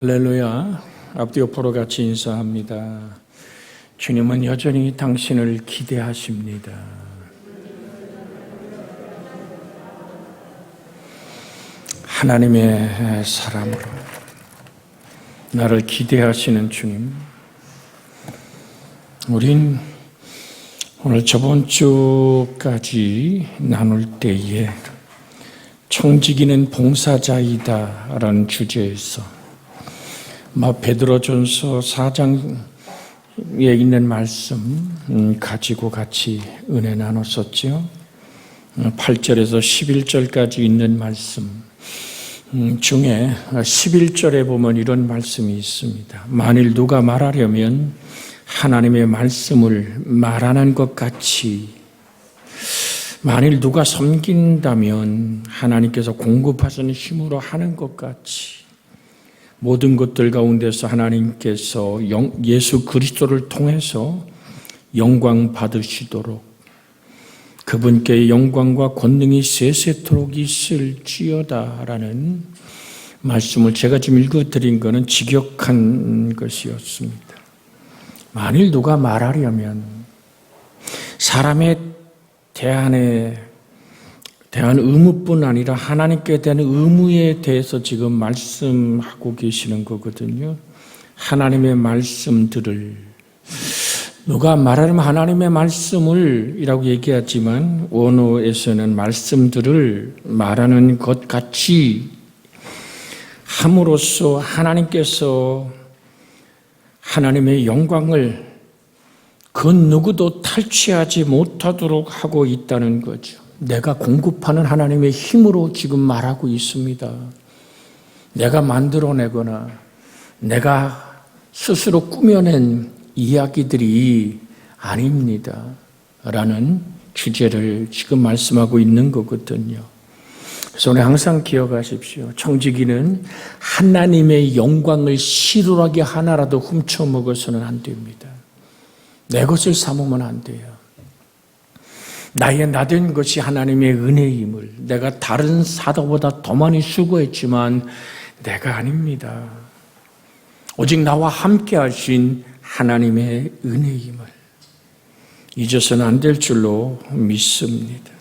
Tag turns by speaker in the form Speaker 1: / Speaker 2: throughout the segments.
Speaker 1: 할렐루야. 앞뒤 옆으로 같이 인사합니다. 주님은 여전히 당신을 기대하십니다. 하나님의 사람으로 나를 기대하시는 주님. 우린 오늘 저번 주까지 나눌 때에 청지기는 봉사자이다 라는 주제에서 베드로전서 4장에 있는 말씀 가지고 같이 은혜 나눴었죠. 8절에서 11절까지 있는 말씀 중에 11절에 보면 이런 말씀이 있습니다. 만일 누가 말하려면 하나님의 말씀을 말하는 것 같이, 만일 누가 섬긴다면 하나님께서 공급하시는 힘으로 하는 것 같이 모든 것들 가운데서 하나님께서 예수 그리스도를 통해서 영광 받으시도록 그분께 영광과 권능이 세세토록 있을지어다라는 말씀을 제가 지금 읽어드린 것은 직역한 것이었습니다. 만일 누가 말하려면 사람에 대한 의무뿐 아니라 하나님께 대한 의무에 대해서 지금 말씀하고 계시는 거거든요. 하나님의 말씀들을 누가 말하면 하나님의 말씀을 이라고 얘기하지만 원어에서는 말씀들을 말하는 것 같이 함으로써 하나님께서 하나님의 영광을 그 누구도 탈취하지 못하도록 하고 있다는 거죠. 내가 공급하는 하나님의 힘으로 지금 말하고 있습니다. 내가 만들어내거나 내가 스스로 꾸며낸 이야기들이 아닙니다. 라는 주제를 지금 말씀하고 있는 거거든요. 그래서 오늘 항상 기억하십시오. 청지기는 하나님의 영광을 시루라기 하나라도 훔쳐먹어서는 안 됩니다. 내 것을 삼으면 안 돼요. 나의 나된 것이 하나님의 은혜임을, 내가 다른 사도보다 더 많이 수고했지만 내가 아닙니다. 오직 나와 함께 하신 하나님의 은혜임을 잊어서는 안 될 줄로 믿습니다.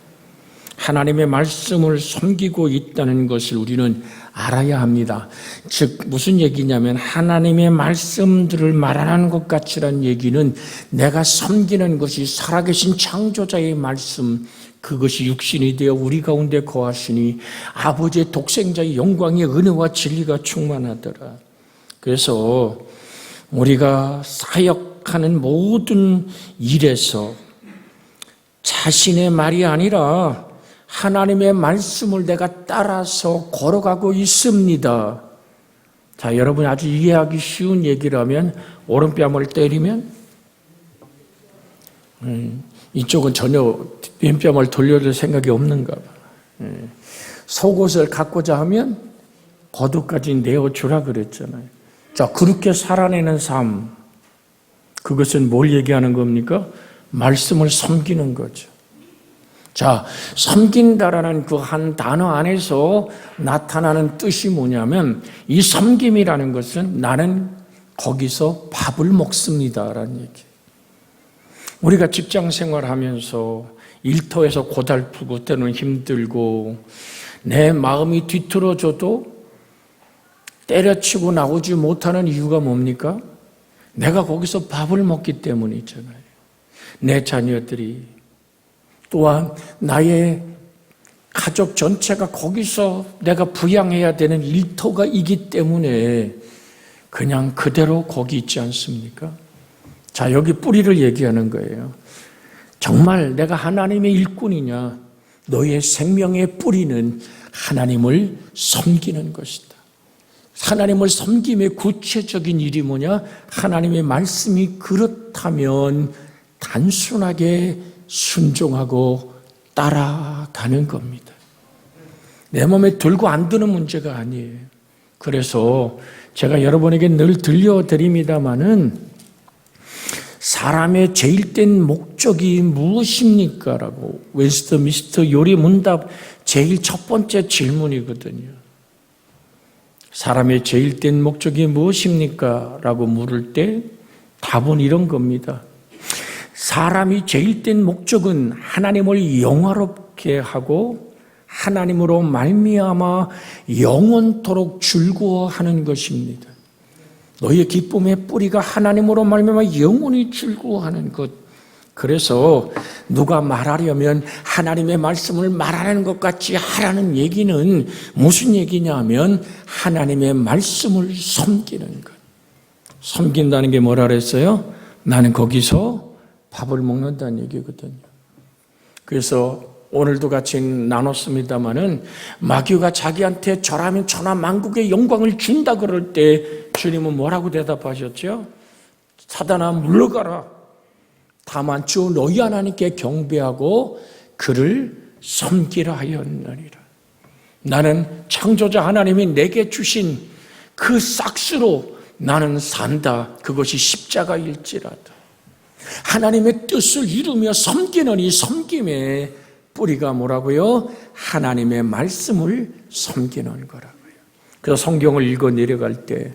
Speaker 1: 하나님의 말씀을 섬기고 있다는 것을 우리는 알아야 합니다. 즉 무슨 얘기냐면 하나님의 말씀들을 말하는 것 같이란 얘기는 내가 섬기는 것이 살아계신 창조자의 말씀, 그것이 육신이 되어 우리 가운데 거하시니 아버지의 독생자의 영광의 은혜와 진리가 충만하더라. 그래서 우리가 사역하는 모든 일에서 자신의 말이 아니라 하나님의 말씀을 내가 따라서 걸어가고 있습니다. 자, 여러분이 아주 이해하기 쉬운 얘기라면 오른뺨을 때리면 이쪽은 전혀 왼뺨을 돌려줄 생각이 없는가 봐. 속옷을 갖고자 하면 겉옷까지 내어주라 그랬잖아요. 자, 그렇게 살아내는 삶, 그것은 뭘 얘기하는 겁니까? 말씀을 섬기는 거죠. 자, 섬긴다라는 그 한 단어 안에서 나타나는 뜻이 뭐냐면 이 섬김이라는 것은 나는 거기서 밥을 먹습니다라는 얘기. 우리가 직장 생활하면서 일터에서 고달프고 때로는 힘들고 내 마음이 뒤틀어져도 때려치고 나오지 못하는 이유가 뭡니까? 내가 거기서 밥을 먹기 때문이잖아요. 내 자녀들이 또한 나의 가족 전체가 거기서 내가 부양해야 되는 일터가 있기 때문에 그냥 그대로 거기 있지 않습니까? 자, 여기 뿌리를 얘기하는 거예요. 정말 내가 하나님의 일꾼이냐? 너의 생명의 뿌리는 하나님을 섬기는 것이다. 하나님을 섬김의 구체적인 일이 뭐냐? 하나님의 말씀이 그렇다면 단순하게 순종하고 따라가는 겁니다. 내 몸에 들고 안 드는 문제가 아니에요. 그래서 제가 여러분에게 늘 들려드립니다마는 사람의 제일된 목적이 무엇입니까? 라고 웨스트민스터 요리 문답 제일 첫 번째 질문이거든요. 사람의 제일 된 목적이 무엇입니까? 라고 물을 때 답은 이런 겁니다. 사람이 제일 된 목적은 하나님을 영화롭게 하고 하나님으로 말미암아 영원토록 즐거워하는 것입니다. 너희의 기쁨의 뿌리가 하나님으로 말미암아 영원히 즐거워하는 것. 그래서 누가 말하려면 하나님의 말씀을 말하는 것 같이 하라는 얘기는 무슨 얘기냐 하면 하나님의 말씀을 섬기는 것. 섬긴다는 게 뭐라 그랬어요? 나는 거기서 밥을 먹는다는 얘기거든요. 그래서 오늘도 같이 나눴습니다마는 마귀가 자기한테 절하면 천하 만국의 영광을 준다 그럴 때 주님은 뭐라고 대답하셨죠? 사단아 물러가라. 다만 주 너희 하나님께 경배하고 그를 섬기라 하였느니라. 나는 창조자 하나님이 내게 주신 그 싹스로 나는 산다. 그것이 십자가일지라도 하나님의 뜻을 이루며 섬기는 이 섬김의 뿌리가 뭐라고요? 하나님의 말씀을 섬기는 거라고요. 그래서 성경을 읽어 내려갈 때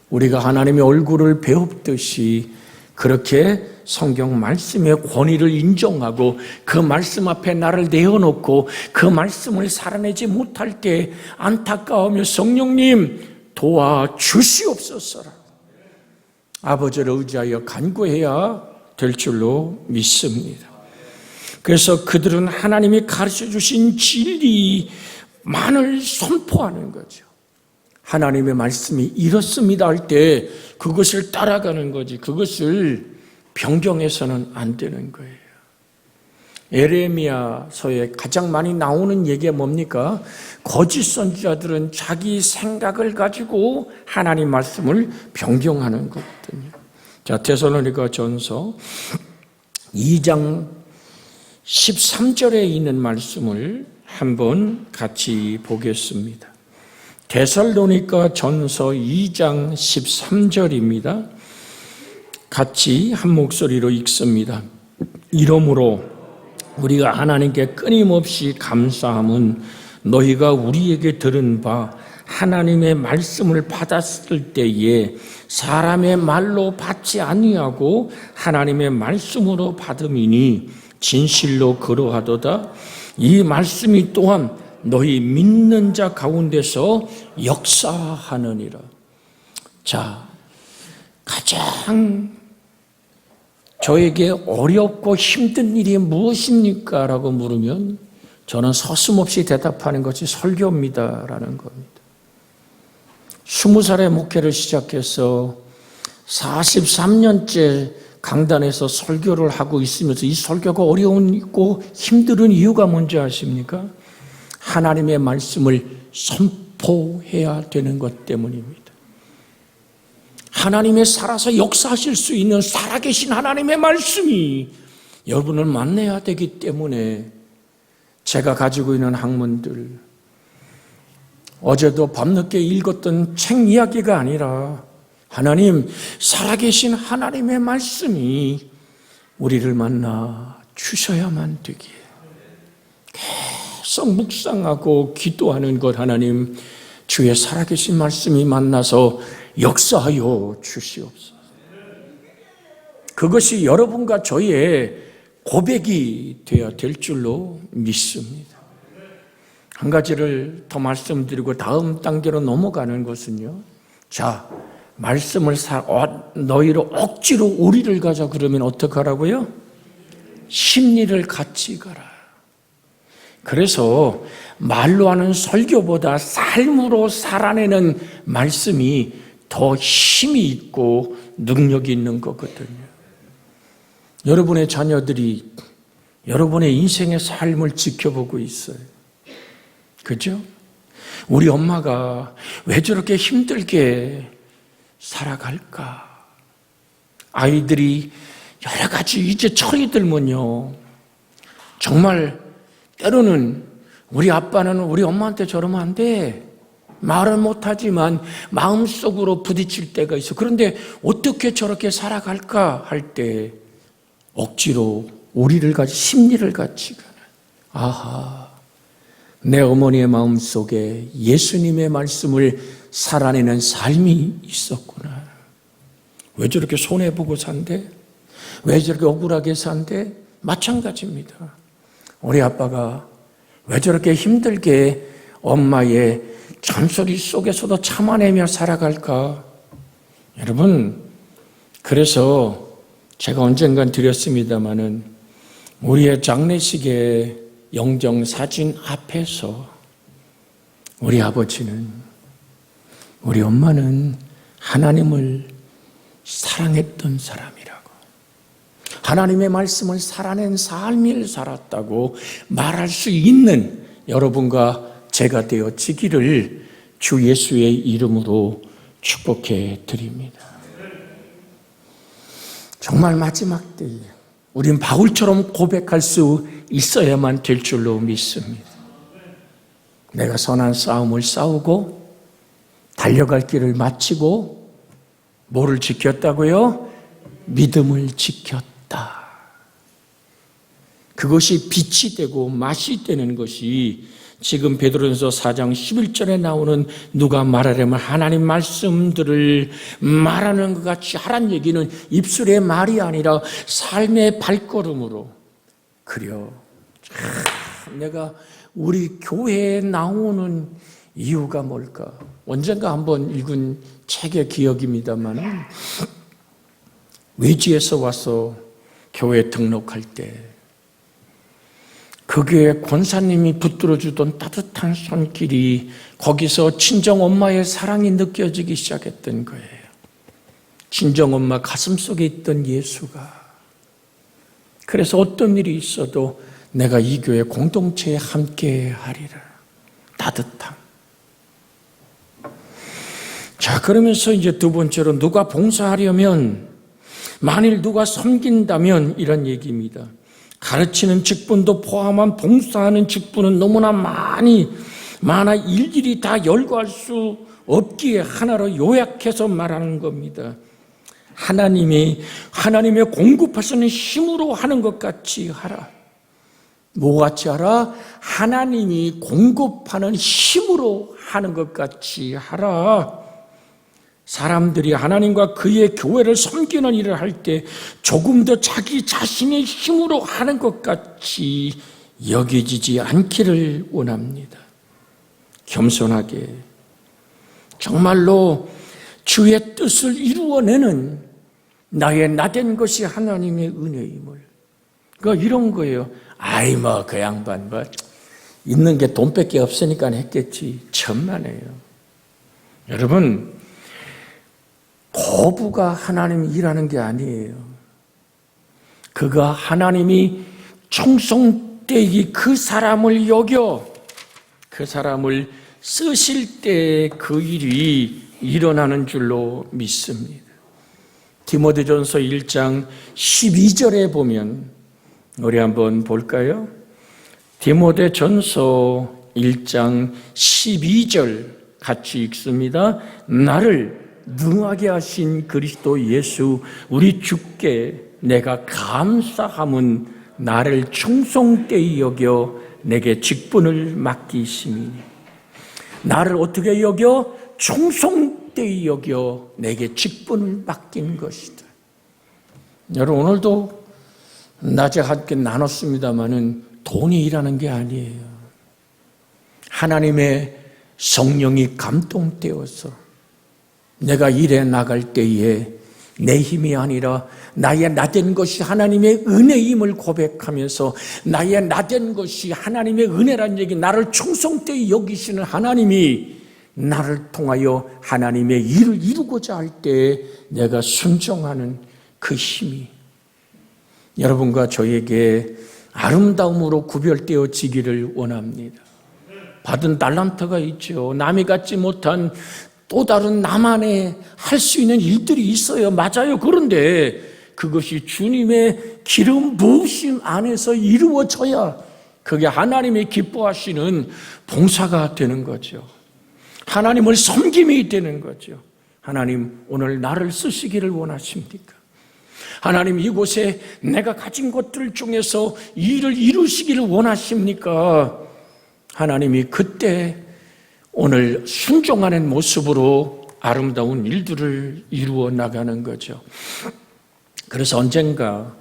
Speaker 1: 우리가 하나님의 얼굴을 배웁듯이 그렇게 성경 말씀의 권위를 인정하고 그 말씀 앞에 나를 내어놓고 그 말씀을 살아내지 못할 때 안타까우며 성령님 도와주시옵소서라. 아버지를 의지하여 간구해야 될 줄로 믿습니다. 그래서 그들은 하나님이 가르쳐 주신 진리만을 선포하는 거죠. 하나님의 말씀이 이렇습니다 할 때 그것을 따라가는 거지 그것을 변경해서는 안 되는 거예요. 에레미야서에 가장 많이 나오는 얘기가 뭡니까? 거짓 선지자들은 자기 생각을 가지고 하나님 말씀을 변경하는 거거든요. 자, 데살로니가 전서 2장 13절에 있는 말씀을 한번 같이 보겠습니다. 데살로니가 전서 2장 13절입니다. 같이 한 목소리로 읽습니다. 이러므로 우리가 하나님께 끊임없이 감사함은 너희가 우리에게 들은 바 하나님의 말씀을 받았을 때에 사람의 말로 받지 아니하고 하나님의 말씀으로 받음이니 진실로 그러하도다. 이 말씀이 또한 너희 믿는 자 가운데서 역사하느니라. 자, 가장 저에게 어렵고 힘든 일이 무엇입니까? 라고 물으면 저는 서슴없이 대답하는 것이 설교입니다 라는 겁니다. 20살에 목회를 시작해서 43년째 강단에서 설교를 하고 있으면서 이 설교가 어려운 힘든 이유가 뭔지 아십니까? 하나님의 말씀을 선포해야 되는 것 때문입니다. 하나님의 살아서 역사하실 수 있는 살아계신 하나님의 말씀이 여러분을 만나야 되기 때문에 제가 가지고 있는 학문들, 어제도 밤늦게 읽었던 책 이야기가 아니라 하나님, 살아계신 하나님의 말씀이 우리를 만나 주셔야만 되기에 계속 묵상하고 기도하는 것. 하나님, 주의 살아계신 말씀이 만나서 역사하여 주시옵소서. 그것이 여러분과 저의 고백이 되어야 될 줄로 믿습니다. 한 가지를 더 말씀드리고 다음 단계로 넘어가는 것은요. 자, 말씀을 너희로 억지로 우리를 가자 그러면 어떡하라고요? 심리를 같이 가라. 그래서 말로 하는 설교보다 삶으로 살아내는 말씀이 더 힘이 있고 능력이 있는 거거든요. 여러분의 자녀들이 여러분의 인생의 삶을 지켜보고 있어요. 그죠? 우리 엄마가 왜 저렇게 힘들게 살아갈까? 아이들이 여러 가지 이제 철이 들면요. 정말 때로는 우리 아빠는 우리 엄마한테 저러면 안 돼. 말은 못하지만 마음속으로 부딪힐 때가 있어. 그런데 어떻게 저렇게 살아갈까 할 때 억지로 우리를 같이 심리를 같이 가는. 아하, 내 어머니의 마음속에 예수님의 말씀을 살아내는 삶이 있었구나. 왜 저렇게 손해보고 산대? 왜 저렇게 억울하게 산대? 마찬가지입니다. 우리 아빠가 왜 저렇게 힘들게 엄마의 잔소리 속에서도 참아내며 살아갈까? 여러분, 그래서 제가 언젠간 드렸습니다마는 우리의 장례식의 영정사진 앞에서 우리 아버지는, 우리 엄마는 하나님을 사랑했던 사람이라고, 하나님의 말씀을 살아낸 삶을 살았다고 말할 수 있는 여러분과 제가 되어지기를 주 예수의 이름으로 축복해 드립니다. 정말 마지막 때에 우린 바울처럼 고백할 수 있어야만 될 줄로 믿습니다. 내가 선한 싸움을 싸우고 달려갈 길을 마치고 뭐를 지켰다고요? 믿음을 지켰다. 그것이 빛이 되고 맛이 되는 것이 지금 베드로전서 4장 11절에 나오는 누가 말하려면 하나님 말씀들을 말하는 것 같이 하란 얘기는 입술의 말이 아니라 삶의 발걸음으로. 그려, 내가 우리 교회에 나오는 이유가 뭘까? 언젠가 한번 읽은 책의 기억입니다만 외지에서 와서 교회 등록할 때 그 교회 권사님이 붙들어주던 따뜻한 손길이 거기서 친정엄마의 사랑이 느껴지기 시작했던 거예요. 친정엄마 가슴속에 있던 예수가. 그래서 어떤 일이 있어도 내가 이 교회 공동체에 함께 하리라. 따뜻함. 자, 그러면서 이제 두 번째로 누가 봉사하려면, 만일 누가 섬긴다면 이런 얘기입니다. 가르치는 직분도 포함한 봉사하는 직분은 너무나 많아 일일이 다 열거할 수 없기에 하나로 요약해서 말하는 겁니다. 하나님의 공급하시는 힘으로 하는 것 같이 하라. 뭐 같이 하라? 하나님이 공급하는 힘으로 하는 것 같이 하라. 사람들이 하나님과 그의 교회를 섬기는 일을 할 때 조금 더 자기 자신의 힘으로 하는 것 같이 여겨지지 않기를 원합니다. 겸손하게 정말로 주의 뜻을 이루어내는 나의 나된 것이 하나님의 은혜임을. 그러니까 이런 거예요. 아이 그 양반 있는 게 돈밖에 없으니까 했겠지. 천만에요. 여러분, 거부가 하나님이 일하는 게 아니에요. 그가 하나님이 충성되이 그 사람을 여겨 그 사람을 쓰실 때 그 일이 일어나는 줄로 믿습니다. 디모데전서 1장 12절에 보면 우리 한번 볼까요? 디모데전서 1장 12절 같이 읽습니다. 나를 능하게 하신 그리스도 예수 우리 주께 내가 감사함은 나를 충성되이 여겨 내게 직분을 맡기심이니. 나를 어떻게 여겨? 충성되이 여겨 내게 직분을 맡긴 것이다. 여러분, 오늘도 낮에 함께 나눴습니다마는 돈이 일하는 게 아니에요. 하나님의 성령이 감동되어서 내가 일해 나갈 때에 내 힘이 아니라 나의 나된 것이 하나님의 은혜임을 고백하면서 나의 나된 것이 하나님의 은혜란 얘기, 나를 충성되이 여기시는 하나님이 나를 통하여 하나님의 일을 이루고자 할 때 내가 순종하는 그 힘이 여러분과 저에게 아름다움으로 구별되어지기를 원합니다. 받은 달란트가 있죠. 남이 갖지 못한 또 다른 나만의 할 수 있는 일들이 있어요. 맞아요. 그런데 그것이 주님의 기름 부으심 안에서 이루어져야 그게 하나님이 기뻐하시는 봉사가 되는 거죠. 하나님을 섬김이 되는 거죠. 하나님, 오늘 나를 쓰시기를 원하십니까? 하나님, 이곳에 내가 가진 것들 중에서 일을 이루시기를 원하십니까? 하나님이 그때 오늘 순종하는 모습으로 아름다운 일들을 이루어 나가는 거죠. 그래서 언젠가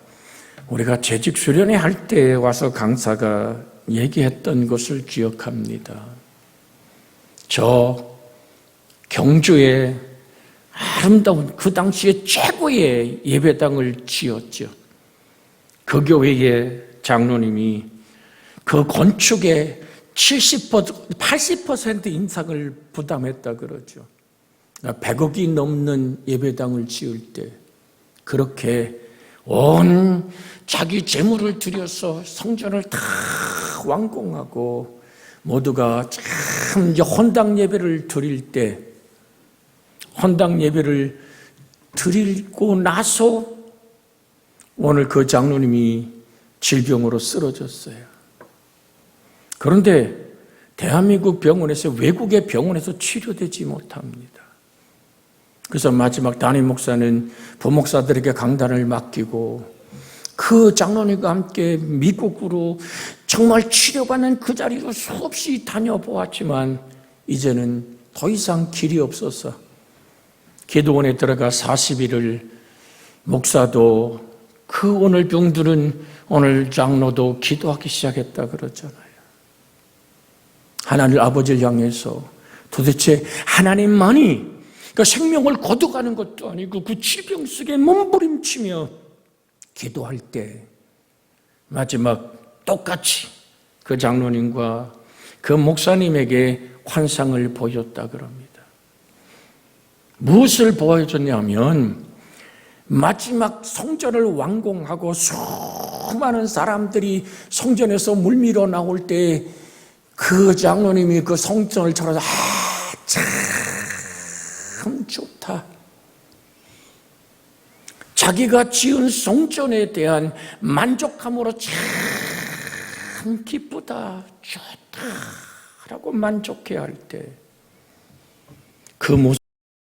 Speaker 1: 우리가 재직 수련회 할 때 와서 강사가 얘기했던 것을 기억합니다. 저 경주에 아름다운 그 당시에 최고의 예배당을 지었죠. 그 교회의 장로님이 그 건축에 80% 인상을 부담했다 그러죠. 100억이 넘는 예배당을 지을 때 그렇게 온 자기 재물을 들여서 성전을 다 완공하고 모두가 참 이제 헌당 예배를 드릴 때 헌당 예배를 드리고 나서 오늘 그 장로님이 질병으로 쓰러졌어요. 그런데 대한민국 병원에서 외국의 병원에서 치료되지 못합니다. 그래서 마지막 담임 목사는 부목사들에게 강단을 맡기고 그 장로님과 함께 미국으로 정말 치료받는 그 자리로 수없이 다녀보았지만 이제는 더 이상 길이 없어서 기도원에 들어가 40일을 목사도 그 오늘 병들은 오늘 장로도 기도하기 시작했다 그러잖아요. 하나님 아버지를 향해서 도대체 하나님만이 그러니까 생명을 거둬가는 것도 아니고 그 질병 속에 몸부림치며 기도할 때 마지막 똑같이 그 장로님과 그 목사님에게 환상을 보였다 그럽니다. 무엇을 보여줬냐면 마지막 성전을 완공하고 수많은 사람들이 성전에서 물밀어 나올 때 그 장로님이 그 성전을 쳐다서 참 좋다. 자기가 지은 성전에 대한 만족함으로 참 기쁘다, 좋다라고 만족해야 할 때 그 모습